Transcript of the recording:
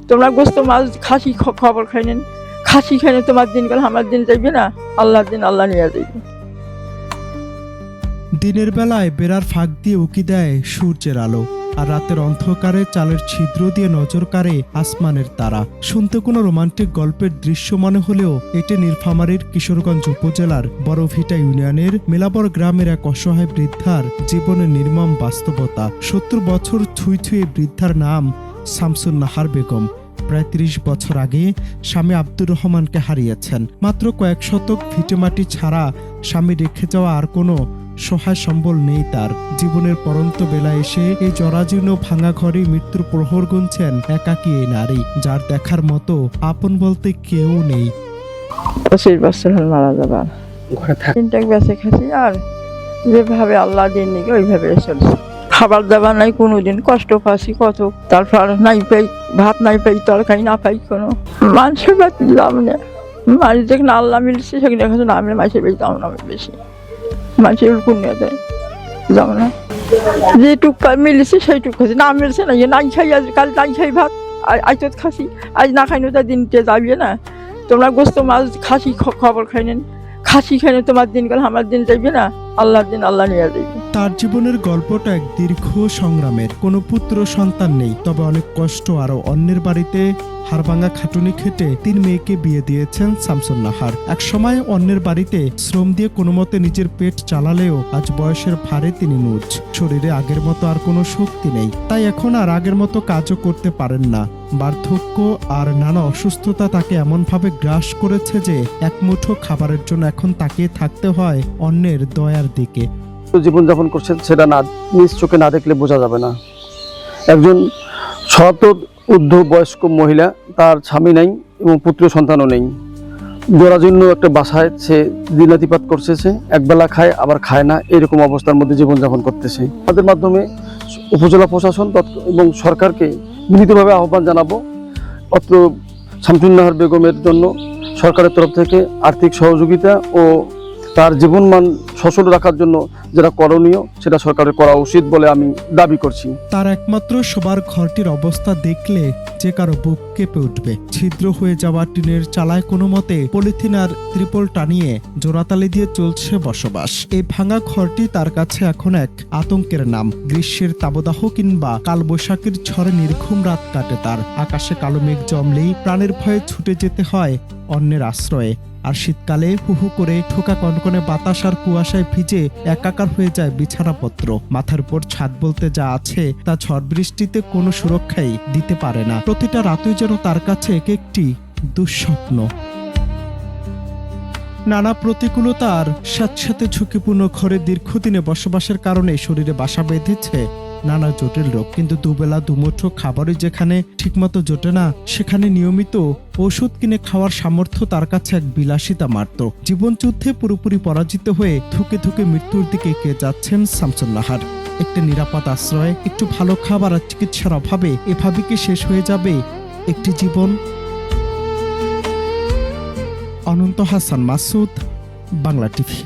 তোমরা গোস্ত মাছ খাসি খবর খাই নেন, খাসি খাইলে তোমার দিন গেলে আমার দিন যাইবে না, আল্লাহর দিন আল্লাহ নিয়ে যাইবে। দিনের বেলায় বেড়ার ফাঁক দিয়ে উকি দেয় সূর্যের আলো, আর রাতের অন্ধকারে চালের ছিদ্র দিয়ে নজর কাড়ে আসমানের তারা। শুনতে কোনো রোমান্টিক গল্পের দৃশ্য মনে হলেও এটি নীলফামারীর কিশোরগঞ্জ উপজেলার বড়ভিটা ইউনিয়নের মেলাবর গ্রামের এক অসহায় বৃদ্ধার জীবনের নির্মম বাস্তবতা। 70 বছর ছুঁই ছুঁয়ে বৃদ্ধার নাম শামসুন নাহার বেগম। প্রায় 30 বছর আগে স্বামী আব্দুর রহমানকে হারিয়েছেন। মাত্র কয়েক শতক ভিটেমাটি ছাড়া স্বামী রেখে যাওয়া আর কোনো সহায় সম্বল নেই তার। জীবনের পরন্ত বেলায় এসে এই জরাজীর্ণ ভাঙা ঘরে মৃত্যুর প্রহর গুনছেন একাকী এই নারী, যার দেখার মতো আপন বলতে কেউ নেই। 25 বছর হল মারা যাবার, তিনটা বেঁচে খাচ্ছি, আর যেভাবে আল্লাহ দিন নিকে ওইভাবে চলছে। খাবার দাবার নাই, কোনোদিন কষ্ট পাচ্ছি কত, তারপর নাই পাই ভাত, নাই পাই তরকারি, না পাই কোনো মানুষের বাড়ি দাম নেই। মানুষ যেখানে আল্লাহ মিলছে সেখানে দেখা না, আমি মাসের বেশি দাম নামে বেশি, মানুষের পুণ্য দেয় যাও না, যেটুক মিলেছে সেইটুক খাচ্ছি, না মিলছে না নাই খাই, আজ কাল নাই খাই ভাত, আজ তো খাসি, আজ না খাই না দিনটা যাবে না। তোমরা গোস্ত মাছ খাসি খবর খাই নেন, খাসি খাইলে তোমার দিন গেলে আমার দিন যাইবে না, আল্লাহর দিন আল্লাহ নিয়ে যাইবে। তার জীবনের গল্পটা এক দীর্ঘ সংগ্রামের। কোনো পুত্র সন্তান নেই, তবে অনেক কষ্ট আরো অন্যের বাড়িতে হাড়ভাঙা খাটুনি খেটে 3 মেয়েকে বিয়ে দিয়েছেন শামসুন নাহার। এক সময় অন্যের বাড়িতে শ্রম দিয়ে কোনো মতে নিজের পেট চালালেও আজ বয়সের ভারে তিনি নুজ। শরীরে আগের মতো আর কোনো শক্তি নেই, তাই এখন আর আগের মতো কাজও করতে পারেন না। বার্ধক্য আর নানা অসুস্থতা তাকে এমনভাবে গ্রাস করেছে যে এক মুঠো খাবারের জন্য এখন তাকিয়ে থাকতে হয় অন্যের দয়ার দিকে। জীবনযাপন করছেন সেটা না নিজ চোখে না দেখলে বোঝা যাবে না। একজন শত ঊর্ধ্ব বয়স্ক মহিলা, তার স্বামী নেই এবং পুত্র সন্তানও নেই। জরাজীর্ণ একটা বাসায় সে দিনাতিপাত করছে, সে একবেলা খায় আবার খায় না, এরকম অবস্থার মধ্যে জীবনযাপন করতেছে। আমাদের মাধ্যমে উপজেলা প্রশাসন এবং সরকারকে বিনীতভাবে আহ্বান জানাবো, অত্র শামসুন নাহার বেগমের জন্য সরকারের তরফ থেকে আর্থিক সহযোগিতা ও তার জীবনমান সচল রাখার জন্য যেটা করণীয় সেটা সরকারের করা উচিত বলে আমি দাবি করছি। তার একমাত্র শোবার ঘরটির অবস্থা দেখলে যে কারো বুক কেঁপে উঠবে। ছিদ্র হয়ে যাওয়া টিনের চালায় কোনো মতে পলিথিন আর ত্রিপল টানিয়ে জোড়াতালি দিয়ে চলছে বসবাস। এই ভাঙা ঘরটি তার কাছে এখন এক আতঙ্কের নাম। গ্রীষ্মের তাবদাহ কিংবা কালবৈশাখীর ঝড়ে নির্ঘুম রাত কাটে তার। আকাশে কালো মেঘ জমলেই প্রাণের ভয়ে ছুটে যেতে হয় অন্যের আশ্রয়ে। আর শীতকালে হুহু করে ঠোকা কনকনে বাতাস আর কুয়াশায় ভিজে একাকার হয়ে যায় বিছানাপত্র। মাথার উপর ছাদ বলতে যা আছে তা ঝড় বৃষ্টিতে কোনো সুরক্ষাই দিতে পারে না। প্রতিটা রাতই যেন তার কাছে এক একটি দুঃস্বপ্ন। নানা প্রতিকূলতার সাথে ঝুঁকিপূর্ণ ঘরে দীর্ঘদিনে বসবাসের কারণে শরীরে বাসা বেঁধেছে নানা জটিল রোগ। কিন্তু দুবেলা দুমুঠো খাবারই যেখানে ঠিকমতো জোটে না, সেখানে নিয়মিত ওষুধ কিনে খাওয়ার সামর্থ্য তার কাছে এক বিলাসিতা মাত্র। জীবনযুদ্ধে পুরোপুরি পরাজিত হয়ে ধুকে ধুকে মৃত্যুর দিকে এগিয়ে যাচ্ছেন শামসুন নাহার। একটি নিরাপদ আশ্রয়, একটু ভালো খাবার আর চিকিৎসার অভাবে এভাবে কি শেষ হয়ে যাবে একটি জীবন? অনন্ত হাসান মাসুদ, বাংলা টিভি।